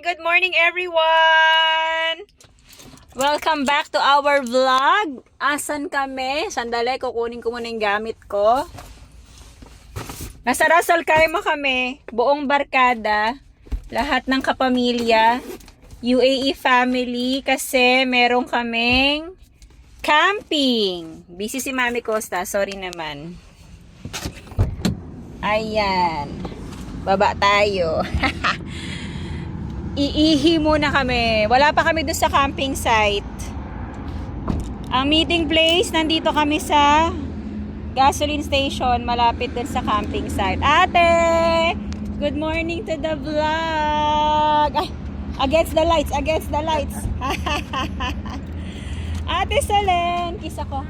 Good morning everyone! Welcome back to our vlog. Asan kami? Sandali, kukunin ko muna yung gamit ko. Nasa Ras Al Khaimah kami, buong barkada, lahat ng kapamilya, UAE family, kasi meron kaming camping. Busy si Mami Costa, sorry naman. Ayan. Baba tayo. Iihi muna kami. Wala pa kami doon sa camping site. Ang meeting place, nandito kami sa gasoline station, malapit doon sa camping site. Ate! Good morning to the vlog! Ay, against the lights, against the lights. Ate Selen, kiss ako.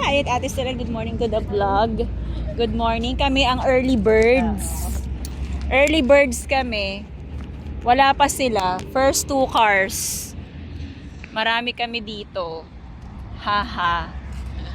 Ayun, Ate Selen, good morning to the vlog. Good morning. Kami ang early birds. Early birds kami. Wala pa sila. First 2 cars. Marami kami dito. Haha.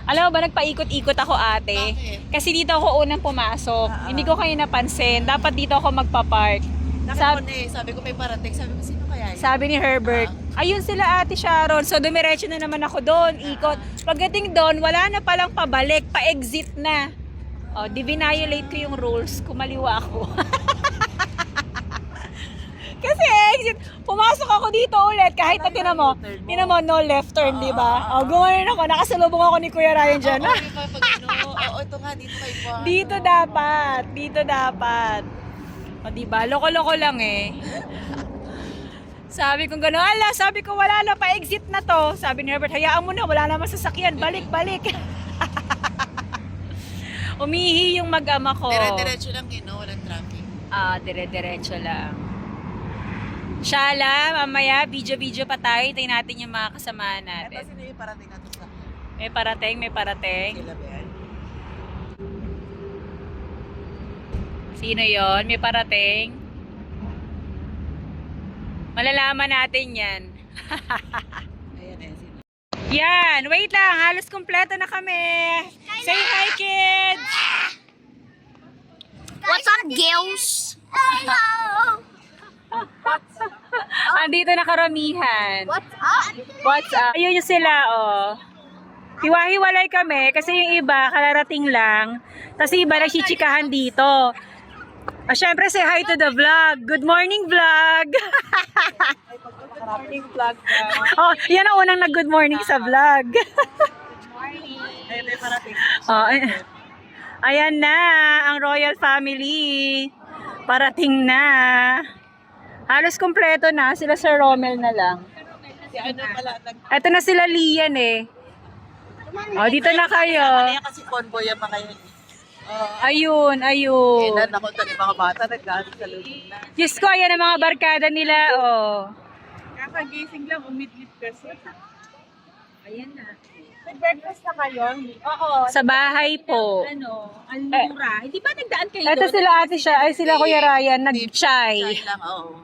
Alam mo ba, nagpaikot-ikot ako, ate. Bakit? Kasi dito ako unang pumasok. Hindi ko kayo napansin. Dapat dito ako magpa-park. Sabi ko may parating. Sabi ko, sino kaya yun? Sabi ni Herbert, ayun sila Ate Sharon. So dumiretso na naman ako doon. Ikot. Pagdating doon, wala na palang pabalik. Pa-exit na. O, di-violate ko yung rules. Kumaliwa ako. Kasi exit, pumasok ako dito ulit kahit na tinan mo, no left turn, di ba? O, gumanon ako, nakasalubong ako ni Kuya Ryan dyan. Oo, ito nga, dito kayo po. Dito dapat. O, di ba? Loko-loko lang eh. Sabi ko gano'n, sabi ko wala na, pa-exit na to. Sabi ni Herbert, hayaan mo na, wala naman sasakyan, balik. Umihi yung mag-ama ko. Dire-diretso lang yun, no? Walang traffic. Dire-diretso lang. Shala, mamaya, video pa tayo. Tingnan natin yung mga kasama natin. Ito, sino yung parating na to sa akin? May parating. Sila ba yan? Sino yon? May parating. Malalaman natin yan. Ayan eh, sino? Yan, wait lang. Halos kumpleto na kami. Say hi, kids! What's up, girls? Hello! Andito na karamihan. What's up? Ayun yung sila, oh. Hiwa-hiwalay kami kasi yung iba, kalarating lang. Tapos yung iba, nagchichikahan dito. Syempre, say hi to the vlog. Good morning, vlog! Good morning, vlog. Oh, yan ang unang nag-good morning sa vlog. Ayun, may parating. Oh, ayan na, ang royal family. Parating na. Halos kumpleto na. Sila Sir Romel na lang. Si ano pala, Eto na sila Lian eh. Oh, dito na kayo. Kaya kasi convoy yung mga yun. Ayun. Kailan ako ito yung mga bata, nag-gano'n sa loob na. Diyos ko, ayan ang mga barkada nila. Oh. Kakagising lang, umidlit kasi. Ayan na. Nag-breakfast na kayo? Oo. Sa bahay po. Almura. Hindi ba nagdaan kayo Eto sila ate siya. Ay sila Kuya Ryan. Nag-chai. Chai lang, oo.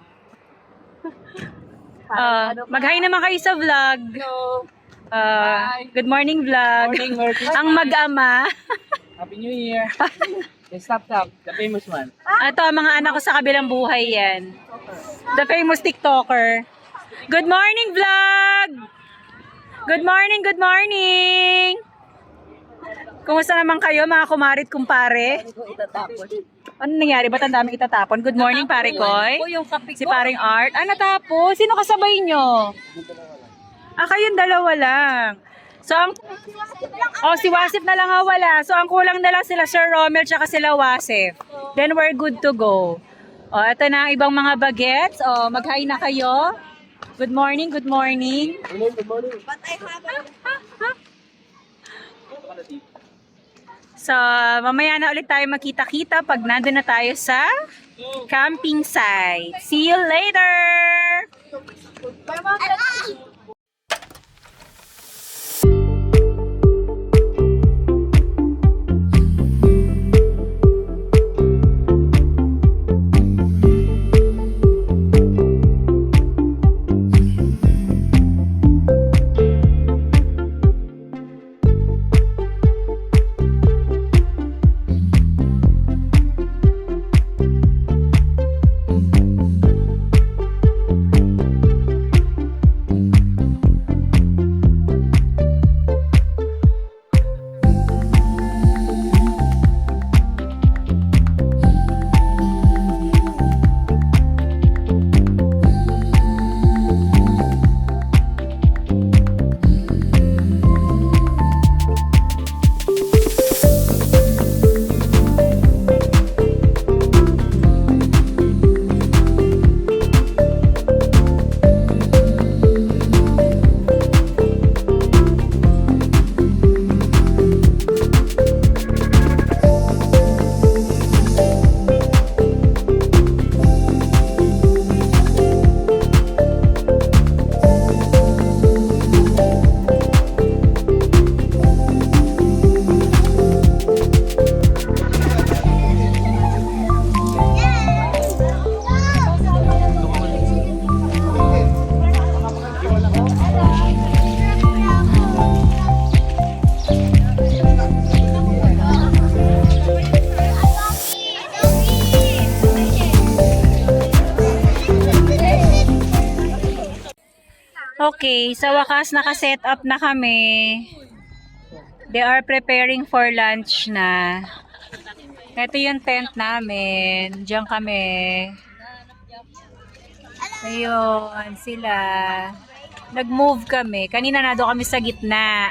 Mag-hi naman kayo sa vlog. Good morning vlog. Ang mag-ama. Happy New Year! Stop, the famous one. Ito ang mga anak ko sa kabilang buhay yan. The famous TikToker. Good morning vlog! Good morning! Kumusta naman kayo mga kumarit kumpare? Ano nangyari? Ba't ang daming itatapon? Good morning pare Koy. Si paring Art. Natapos? Sino kasabay nyo? Kayong dalawa lang. So, si Wasif na lang wala. So, ang kulang na lang sila Sir Romel tsaka sila Wasif. Then, we're good to go. Ito na ang ibang mga bagets. Mag-hi na kayo. Good morning. But I have So, mamaya na ulit tayo makita-kita pag nandun na tayo sa camping site. See you later! Okay, sa wakas naka-set up na kami. They are preparing for lunch na. Ito yung tent namin. Diyan kami. Ayun, sila. Nag-move kami. Kanina na doon kami sa gitna.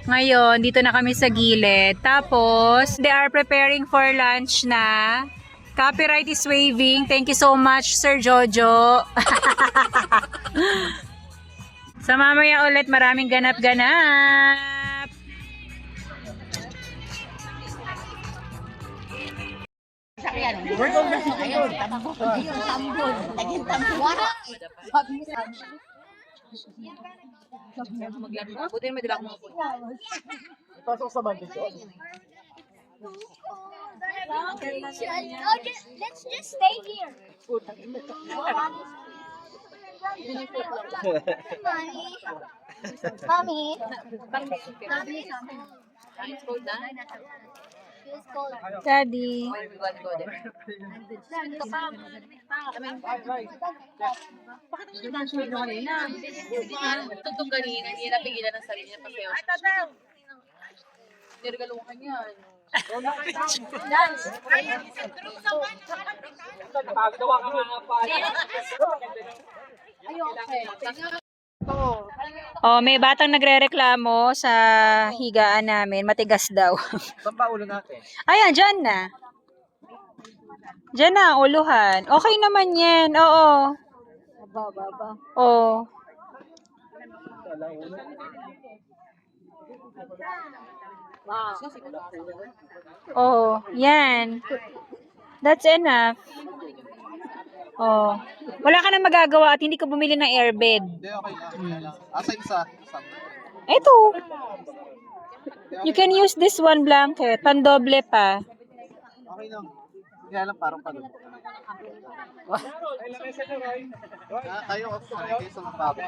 Ngayon, dito na kami sa gilid. Tapos, they are preparing for lunch na. Copyright is waving. Thank you so much, Sir Jojo. Sa mamaya ulit, maraming ganap-ganap. Buti may dala akong Pasok sa bandit ko. Let's just stay here. Mommy. Daddy. Tutong kanina, hindi napigilan ng sarili niya pasayaw. Ay, tataw! Nirgaluhan niya. Nakagawa ka mga pa. Oh, may batang nagrereklamo sa higaan namin. Matigas daw. Saan ba ulo natin? Ayan, dyan na. Dyan na, uluhan. Okay naman yan. Oo. Oo. Oh, yan. That's enough. Oh. Wala ka na magagawa at hindi ka bumili ng airbed. Hindi, okay lang. Asa isa? Ito. You can use this one blanket. Pandoble pa. Okay lang. Kaya lang parang pagod. Kayo sa mababa.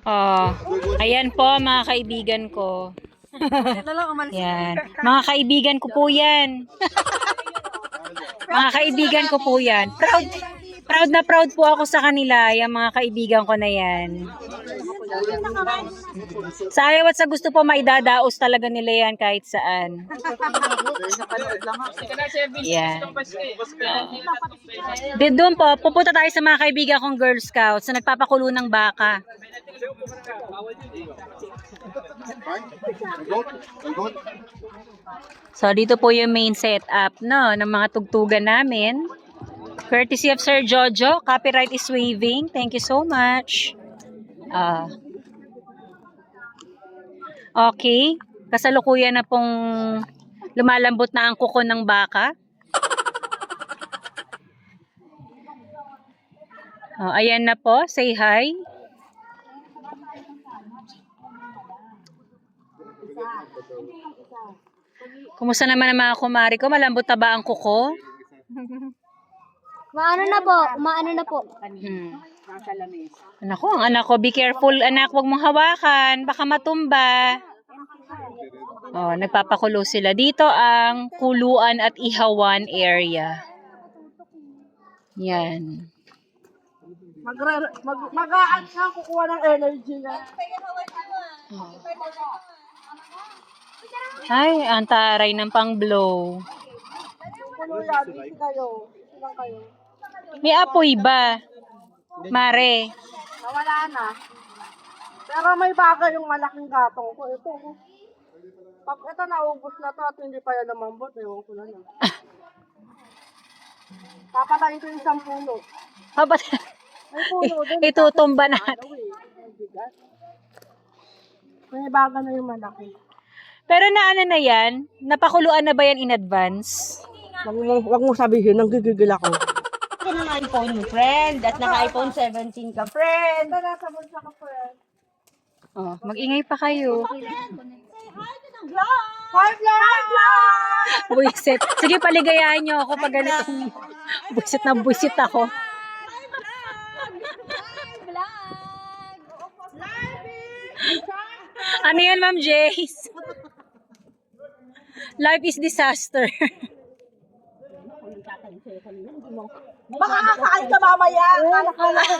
Oh, ayan po mga kaibigan ko. Yan. Mga kaibigan ko po yan. Mga kaibigan ko po yan. Proud po ako sa kanila, yung mga kaibigan ko na yan. Sa ayaw at sa gusto po, maidadaos talaga nila yan kahit saan. Yan. Doon po, pupunta tayo sa mga kaibigan kong Girl Scouts na nagpapakulo ng baka. So, dito po yung main setup, no, ng mga tugtugan namin. Courtesy of Sir Jojo. Copyright is waving. Thank you so much. Okay. Kasalukuyan na pong lumalambot na ang kuko ng baka. Oh, ayan na po. Say hi. Kumusta naman ang mga kumari ko? Malambot na ba ang kuko? Maano na po. Anak ko, ang anak ko, be careful anak, huwag mong hawakan, baka matumba. Oh, nagpapakulo sila. Dito ang kuluan at ihawan area. Yan. Mag-aan ka, kukuha ng energy na. Ay, ang taray ng pang-blow. May apoy ba? Mare. Nawala na. Pero may bagay yung malaking gatong ko. Ito. Pag ito naubos na to at hindi pa yan namambot, ewan ko na lang. Papatayin ko yung isang puno. Habat, May puno din. itutumba natin. May bigat. May bagay na yung malaki. Pero na ano na yan? Napakuluan na ba yan in advance? Wag mo sabihin, nanggigigil ako. Ito ng iPhone mo, friend. At naka-iPhone 17 ka, friend. Ito nasa bulsa ko, friend. Oh, mag-ingay pa kayo. Hi, vlog! Buisit. Sige, paligayahan nyo ako pag ganitong buisit na buisit ako. Ano yan, Ma'am Jace? Life is disaster. Baka kakain ka mamaya. Kala ko naman.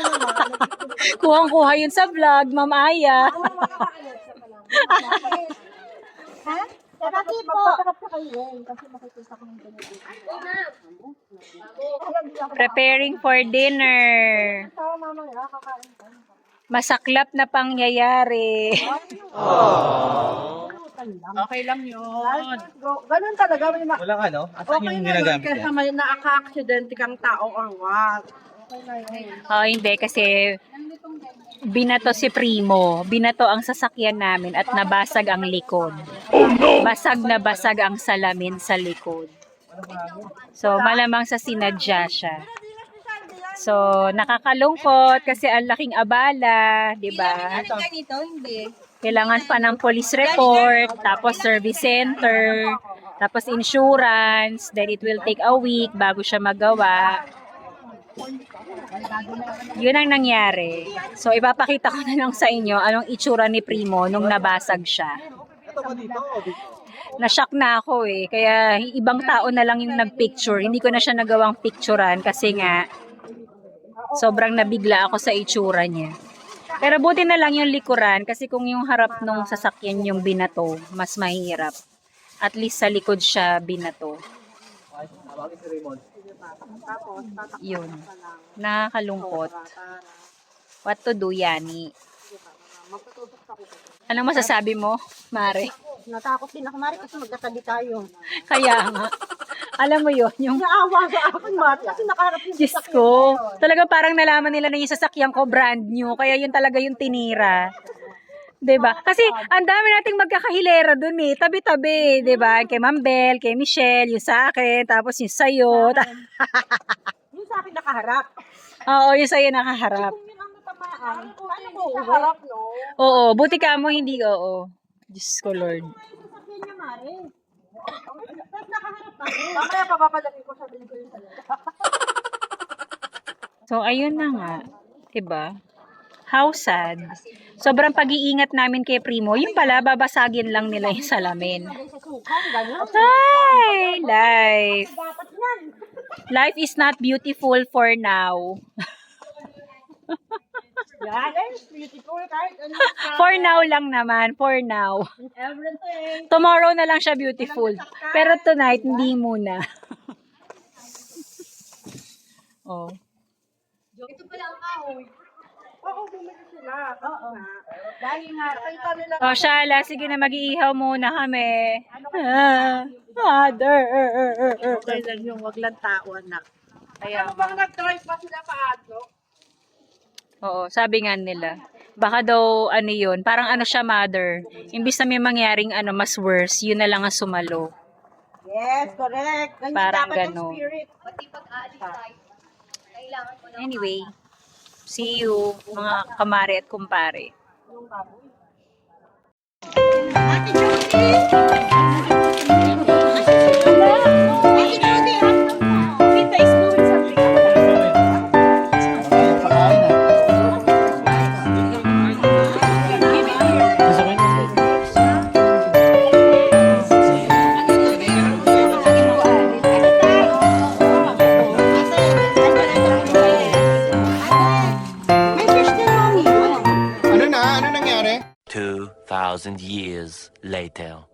Kuhang-kuha yun sa vlog, Ma'am Aya. Ha? Kasi po. Magpatakap ka kayo kasi makikita ko ng ganito. Preparing for dinner. Tama mamaya, kakain ka. Masaklap na pangyayari. Okay lang yun. Ganun talaga. May Walang ano? Asan okay yung na yun ginagamit kaysa yan? may naaka-aksidente kang tao or what. Okay na yun. Oh, hindi kasi binato si Primo. Binato ang sasakyan namin at nabasag ang likod. Basag na basag ang salamin sa likod. So, malamang sa sinadya siya. So, nakakalungkot kasi ang laking abala, 'di ba? Ganito, hindi. Kailangan pa ng police report, tapos service center, tapos insurance, then it will take a week bago siya magawa. Yun ang nangyari. So, ipapakita ko na lang sa inyo anong itsura ni Primo nung nabasag siya. Na-shock na ako eh. Kaya ibang tao na lang yung nagpicture. Hindi ko na siya nagawang picturean kasi nga sobrang nabigla ako sa itsura niya. Pero buti na lang yung likuran kasi kung yung harap nung sasakyan yung binato, mas mahirap. At least sa likod siya binato. Yun. Nakakalungkot. What to do, Yani? Anong masasabi mo, Mare? Natakot din ako, Mari, kasi magkatabi tayo. Kaya nga. Alam mo yun, yung Naawa sa akin, Mati, kasi nakaharap yung Diyos ko. Talaga parang nalaman nila na yung sasakyan ko brand new. Kaya yun talaga yung tinira. 'Di ba? Kasi ang dami nating magkakahilera dun eh. Tabi-tabi, 'di ba? Kay Ma'am Bel, kay Michelle, yung sa akin, tapos yung sa'yo. Yung sa akin nakaharap. Oo, yung sa'yo nakaharap. Yun ang natamaan. Paano ko sa uwi? harap, no? Oo, buti ka mo hindi, oo. Diyos ko, Lord. Sasakyan niya, Mari. Tapos nakaharap ako. Mamaya papapadagin ko, sabihin ko yung salita. So, ayun na nga. 'Di ba? How sad. Sobrang pag-iingat namin kay Primo. Yung pala, babasagin lang nila yung salamin. Sa sukan, gano'n. Hi! Life. Life is not beautiful for now. Yan, it's beautiful. Kahit ano. For now lang naman. For now. Everything. Tomorrow na lang siya beautiful. Pero tonight, hindi muna. Oh. Oo, bumili sila. Oo. Dahil nga, nakita nila. Oh, Shala, sige na mag-iihaw muna kami. Mother. Okay lang yung wag lang tao, anak. Kaya, Ano bang nag-drive pa sila paadlo? oo, sabi nga nila. Baka daw, ano yun, parang ano siya, mother. Imbis na may mangyaring ano, mas worse, yun na lang ang sumalo. Yes, correct. Ganyan Parang dapat gano'n. yung spirit. Anyway, see you, mga kamare at kumpare. Ano nangyari? 2,000 years later.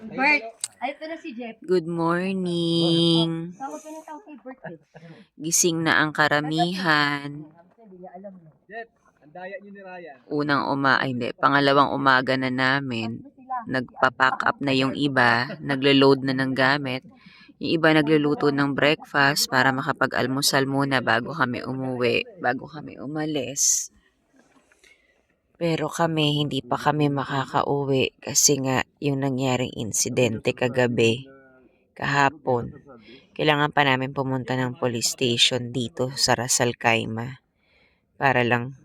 Bert. Ay, ito na si Jeff. Good morning. Tawag ka na tawag kay Bert. Gising na ang karamihan. Pangalawang umaga na namin. Nagpa-pack up na yung iba, naglo-load na ng gamit. Yung iba nagluluto ng breakfast para makapag-almusal muna bago kami umuwi, bago kami umalis. Pero kami, hindi pa kami makakauwi kasi nga yung nangyaring insidente kagabi, kahapon. Kailangan pa namin pumunta ng police station dito sa Ras Al Khaimah para lang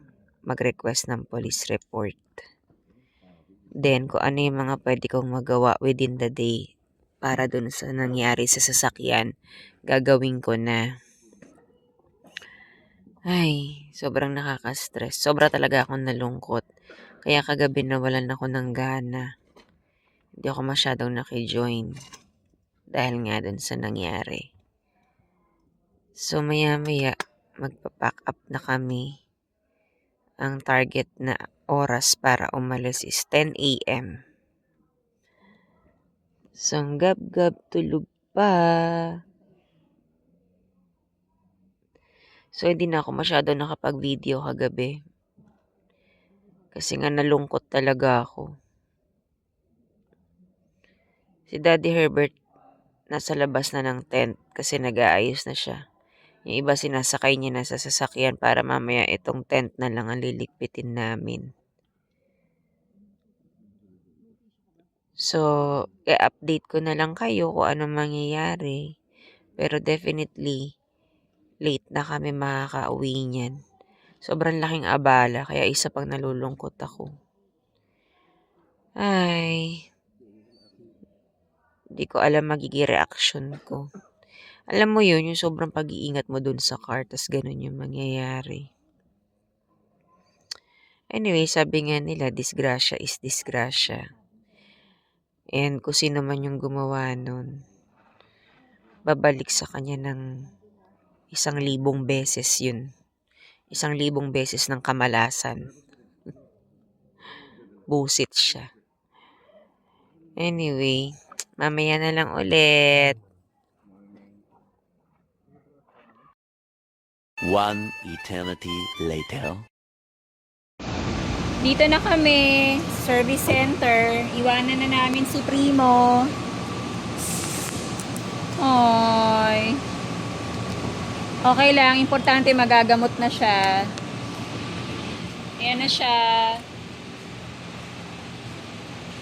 mag-request ng police report. Then, kung ano yung mga pwede kong magawa within the day para dun sa nangyari sa sasakyan, gagawin ko na. Ay, sobrang nakaka-stress. Sobra talaga akong nalungkot. Kaya kagabi nawalan ako ng gana. Hindi ako masyadong nakijoin dahil nga dun sa nangyari. So, maya-maya, magpa-pack up na kami. Ang target na oras para umalis is 10 a.m. So, ang gab-gab tulog pa. So, hindi na ako masyado nakapag-video kagabi. Kasi nga nalungkot talaga ako. Si Daddy Herbert nasa labas na ng tent kasi nag-aayos na siya. Yung iba sinasakay niya na sa sasakyan para mamaya itong tent na lang ang lilikpitin namin. So, i-update ko na lang kayo kung anong mangyayari. Pero definitely, late na kami makakauwi niyan. Sobrang laking abala, kaya isa pang nalulungkot ako. Ay, hindi ko alam magiging reaction ko. Alam mo yun, yung sobrang pag-iingat mo dun sa car, tas ganun yung mangyayari. Anyway, sabi nga nila, disgrasya is disgrasya. And kung sino man yung gumawa nun, babalik sa kanya ng 1,000 beses yun. 1,000 beses ng kamalasan. Busit siya. Anyway, mamaya na lang ulit. One eternity later. Dito na kami, service center. Iwanan na namin si Primo. Oy. Okay lang, importante magagamot na siya. Ayan na siya.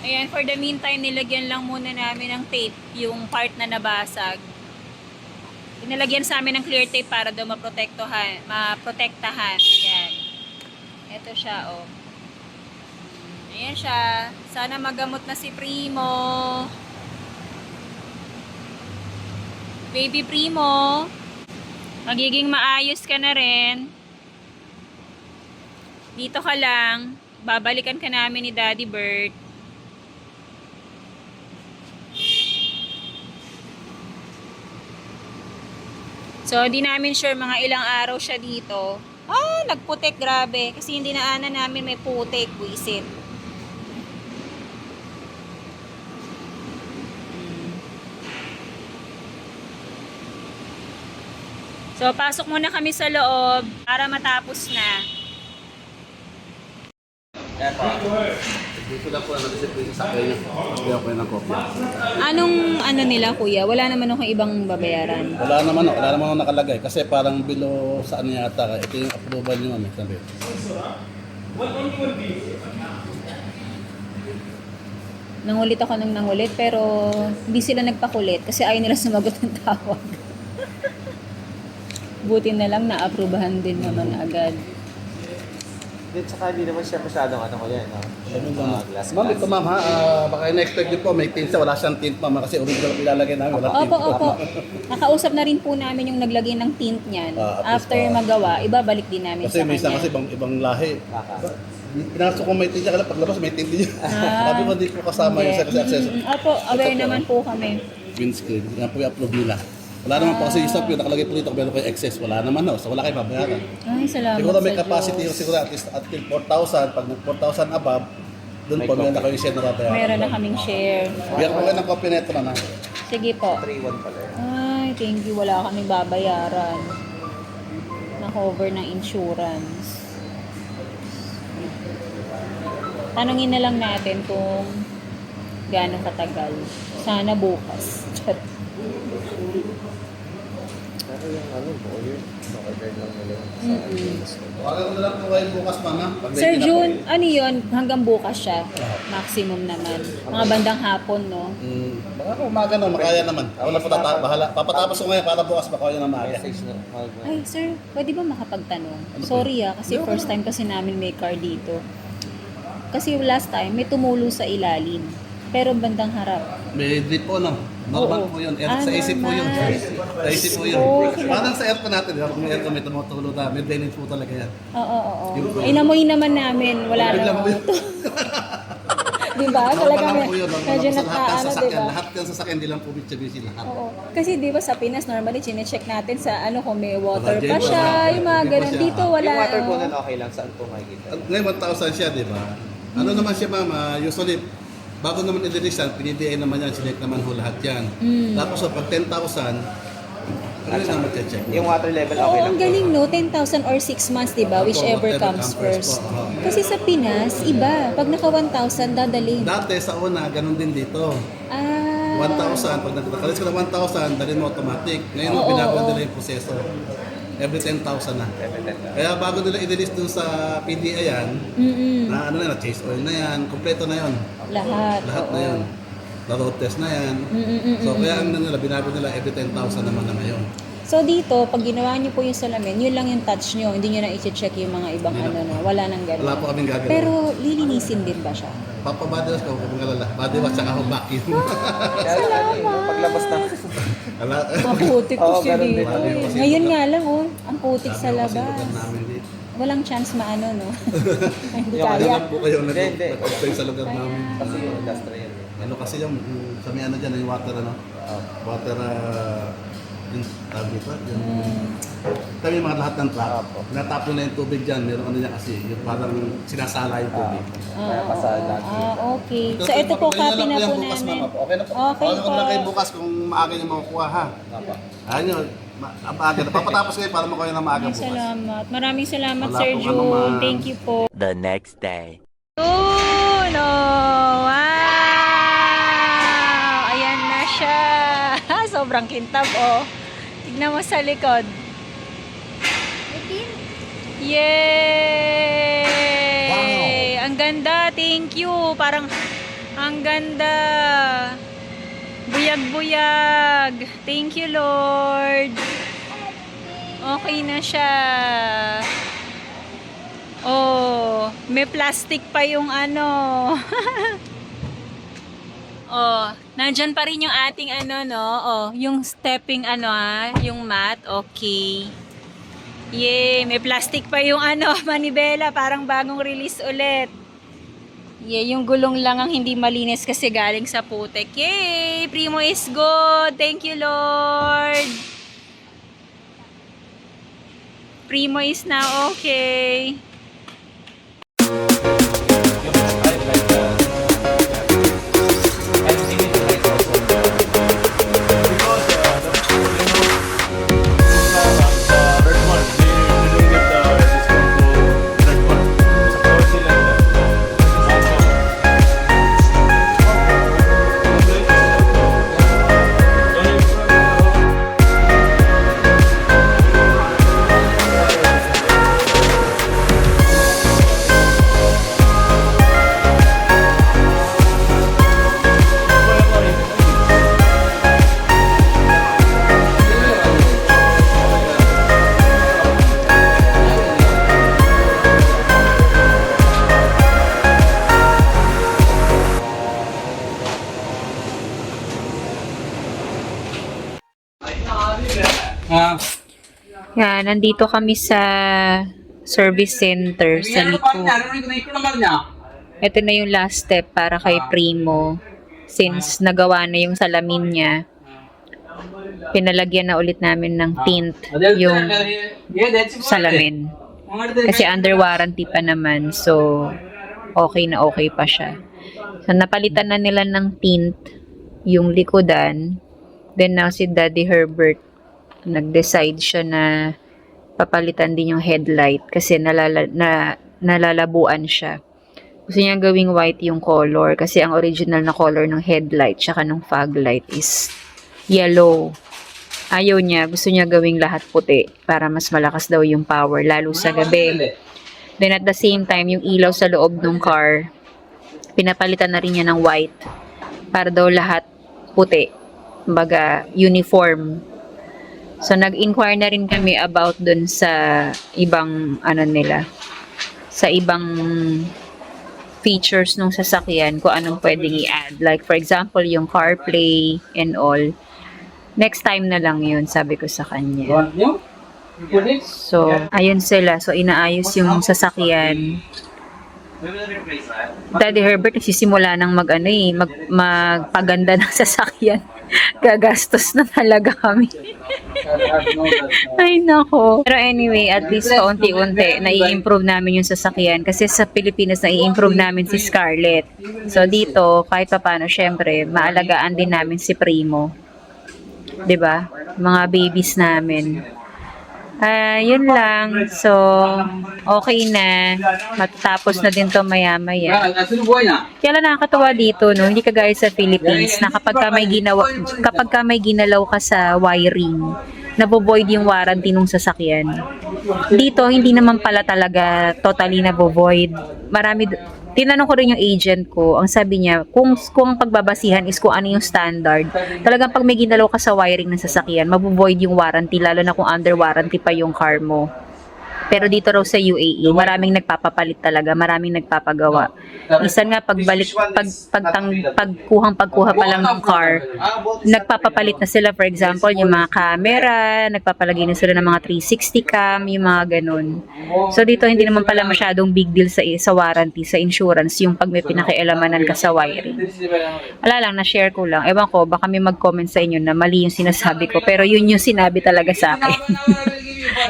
Ayan, for the meantime, nilagyan lang muna namin ng tape yung part na nabasag. Inalagyan sa amin ng clear tape para daw maprotektahan. Ayan. Ito siya, oh. Ayan siya. Sana magamot na si Primo. Baby Primo. Magiging maayos ka na rin. Dito ka lang. Babalikan ka namin ni Daddy Bert. So, di namin sure mga ilang araw siya dito. Nagputik, grabe. Kasi hindi naanan namin may putik, buisit. So, pasok muna kami sa loob para matapos na. Dito lang po na nag-isip sa akin. Kaya ko ng kopya. Anong ano nila, kuya? Wala naman akong ibang babayaran. Wala naman ako nakalagay. Kasi parang below saan yata. Ito yung approval nyo. Sabi. Nangulit ako ng nangulit pero hindi sila nagpakulit kasi ayaw nila sumagot ng tawag. Buti na lang na-aprobahan din naman agad. Then saka hindi naman siya masyadong ano ko yan, no? Glass. Ma'am, ito ma'am ha. Baka in-expect nyo po may tint siya. Wala siyang tint ma'am. Kasi original ilalagay namin. Wala tint. Opo. Nakausap na rin po namin yung naglagay ng tint niyan. After magawa, ibabalik din namin kasi sa may isa kanya. kasi ibang lahi. Pinasok ko may tint siya. Paglabas may tint niya. Sabi ko hindi po kasama yun sa kasi access. Opo, aware naman po kami. Windscreen. Yan po yung approve nila. Wala naman po kasi isa po yung nakalagay po dito. Meron kayo excess. Wala naman no. So wala kayo babayaran. Ay, salamat Siguro may sa capacity Diyos. yung siguro at least until 4,000. Pag 4,000 above, Doon po, meron na kayo share na babayaran. Meron na kaming share. Bigyan ko kayo ng copy neto na. Sige po. 3-1 pala yan. Ay, thank you. Wala kaming babayaran. Na-cover ng insurance. Tanungin na lang natin kung gaano katagal. Sana bukas. Pero yung ano, buo yun. Naka-guard lang nila. Wala ko na lang po kayo bukas, mama. Pag Sir ready na Jun, po. ano yun? Hanggang bukas siya. Maximum naman. Mga bandang hapon, no? Baka umaga na, makaya naman. Ako na po bahala. Papatapos ko ngayon para bukas makaya na maaga. Message na. Ay, sir, pwede ba makapagtanong? Sorry kasi first time kasi namin may car dito. Kasi last time, may tumulo sa ilalim. Pero bandang harap. May drip po, no? Normal Oo. po yun. Ah, Sa isip po yun. normal. Sa isip po yun. Okay. Parang sa aircon natin, di ba? Kung may aircon, may tumutulo na. May drainage po talaga yan. Oo. Yung po. Inamoy naman namin. Wala Biglang na. po yun. Diba? Normal Talaga lang po yun. Normal medyo lang po sa lahat ng nakaano, sasakyan. diba? Lahat ng sasakyan, di lang po Mitsubishi lahat. Oo. Kasi di ba sa Pinas, normally, chinecheck natin sa ano kung may water Wala, pa siya, wala. yung mga Hindi pa ganun. siya. Dito wala. Yung water oh. bottle okay lang. Saan po makikita? Ngayon, 1,000 siya, di ba? Ano naman siya, mama? Usually, bago naman i-release yan, PDDA naman yan, select naman ho lahat yan. Tapos, pag 10,000, ano yung naman check? Yung water level Oo, okay lang. ang galing no, 10,000 or 6 months, di ba? Whichever whatever comes comes first first. po, oo. Kasi sa Pinas, iba. Pag naka 1,000, dadalhin. Dati, sa una, ganun din dito. Ah. 1,000, pag nakalis ka ng 1,000, dalhin mo automatic. Ngayon, Oo, binago oo. nila yung proseso. Every 10,000 na. Kaya bago nila i-release dun sa PDA yan, Mm-mm. na ano na, chase oil na yan, kompleto na yon. Lahat. Lahat na oo. yan. Na road test na yan. So kaya ang nila, binago nila every 10,000 naman na ngayon. So dito, pag ginawa niyo po yung salamin, yun lang yung touch niyo. Hindi niyo na i-check yung mga ibang Hindi na ano, no? Wala nang ganun. Wala po kaming gagawin. Pero lilinisin din ba siya? Body wash ko, kung magalala. Body wash tsaka home vacuum. Kaya lang ano yung paglabas na. Wala. Maputik Oo, kasi ganun din. dito. Marami eh. kasi Ngayon lugar. nga lang, oh. Ang putik sa Sabi ko kasi labas. lugar namin dito. Walang chance maano, no? Hindi Yung kaya. Alam po kayo Hindi, hindi. nag-apply sa lugar namin. Kasi yung industrial. Ano kasi yung sa may ano dyan, yung water ano? Water, yung tawag dito, yung kami mga lahat ng truck. Natap nyo na yung tubig dyan, meron ano niya kasi, yung parang sinasala yung tubig. Kaya pasada. Okay. So, ito po, copy na po bukas, namin. mama po. Okay na po. Okay Tawagin ko po. na kayo bukas kung maaga niyo makukuha ha. Ayun yun, maaga na. Papatapos kayo para makuha na maaga Ay, bukas. salamat. Maraming salamat, Wala Sir pong Jun. anuman. Thank you po. The next day. Yun! Oh, wow! Ayan na siya. Sobrang kintab, oh. Tignan mo sa likod. Yay! Wow! Ang ganda. Thank you. Parang ang ganda. Buyag-buyag. Thank you, Lord. Okay na siya. Oh, may plastic pa yung ano. Oh, nandyan pa rin yung ating ano, no? Oh, yung stepping ano yung mat. Okay. Yay, may plastic pa yung ano, manibela, parang bagong release ulit. Yay, yung gulong lang ang hindi malinis kasi galing sa putek. Yay, Primo is good. Thank you, Lord. Primo is now okay. Yan, nandito kami sa service center sa Lico. Ito na yung last step para kay Primo. Since nagawa na yung salamin niya, pinalagyan na ulit namin ng tint yung salamin. Kasi under warranty pa naman. So, okay na okay pa siya. So, napalitan na nila ng tint yung likodan. Then, now si Daddy Herbert, nag-decide siya na papalitan din yung headlight kasi nalalabuan siya. Gusto niya gawing white yung color kasi ang original na color ng headlight tsaka ng fog light is yellow. Ayaw niya, gusto niya gawing lahat puti para mas malakas daw yung power lalo sa gabi. Then at the same time, yung ilaw sa loob ng car, pinapalitan na rin niya ng white para daw lahat puti. Kumbaga, uniform. So nag-inquire na rin kami about dun sa ibang sa ibang features ng sasakyan kung anong pwedeng i-add. Like for example, yung CarPlay and all. Next time na lang yun, sabi ko sa kanya. Want nyo? Put it? So, ayun sila. So, inaayos yung sasakyan. Daddy Herbert nagsisimula ng magpaganda ng sasakyan. Gagastos na talaga kami. Ay, nako. Pero anyway, at least paunti-unti, nai-improve namin yung sasakyan. Kasi sa Pilipinas, nai-improve namin si Scarlett. So, dito, kahit pa paano, syempre, maalagaan din namin si Primo. 'Di ba? Mga babies namin. Yun lang. So, okay na. Matatapos na din to maya-maya. Kaya lang nakakatawa dito, no? Hindi kagaya sa Philippines na kapag ka may ginalaw ka sa wiring, nabo-void yung warranty ng sasakyan. Dito, hindi naman pala talaga totally nabo-void. Tinanong ko rin yung agent ko, ang sabi niya, kung ang pagbabasihan is kung ano yung standard, talagang pag may ginalaw ka sa wiring ng sasakyan, mabuvoid yung warranty, lalo na kung under warranty pa yung car mo. Pero dito raw sa UAE, maraming nagpapapalit talaga, maraming nagpapagawa. Minsan nga pagkuha pa lang ng car, nagpapapalit na sila, for example, yung mga camera, nagpapalagay na sila ng mga 360 cam, yung mga ganun. So dito hindi naman pala masyadong big deal sa warranty, sa insurance, yung pag may pinakialamanan ka sa wiring. Wala lang, na-share ko lang. Ewan ko, baka may mag-comment sa inyo na mali yung sinasabi ko, pero yun yung sinabi talaga sa akin.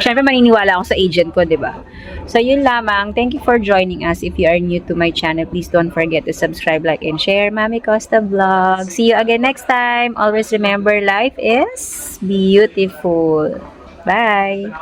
Siyempre maniniwala ako sa agent ko, 'di ba? So yun lamang. Thank you for joining us. If you are new to my channel, please don't forget to subscribe, like, and share. Mami Costa Vlog. See you again next time. Always remember, life is beautiful. Bye.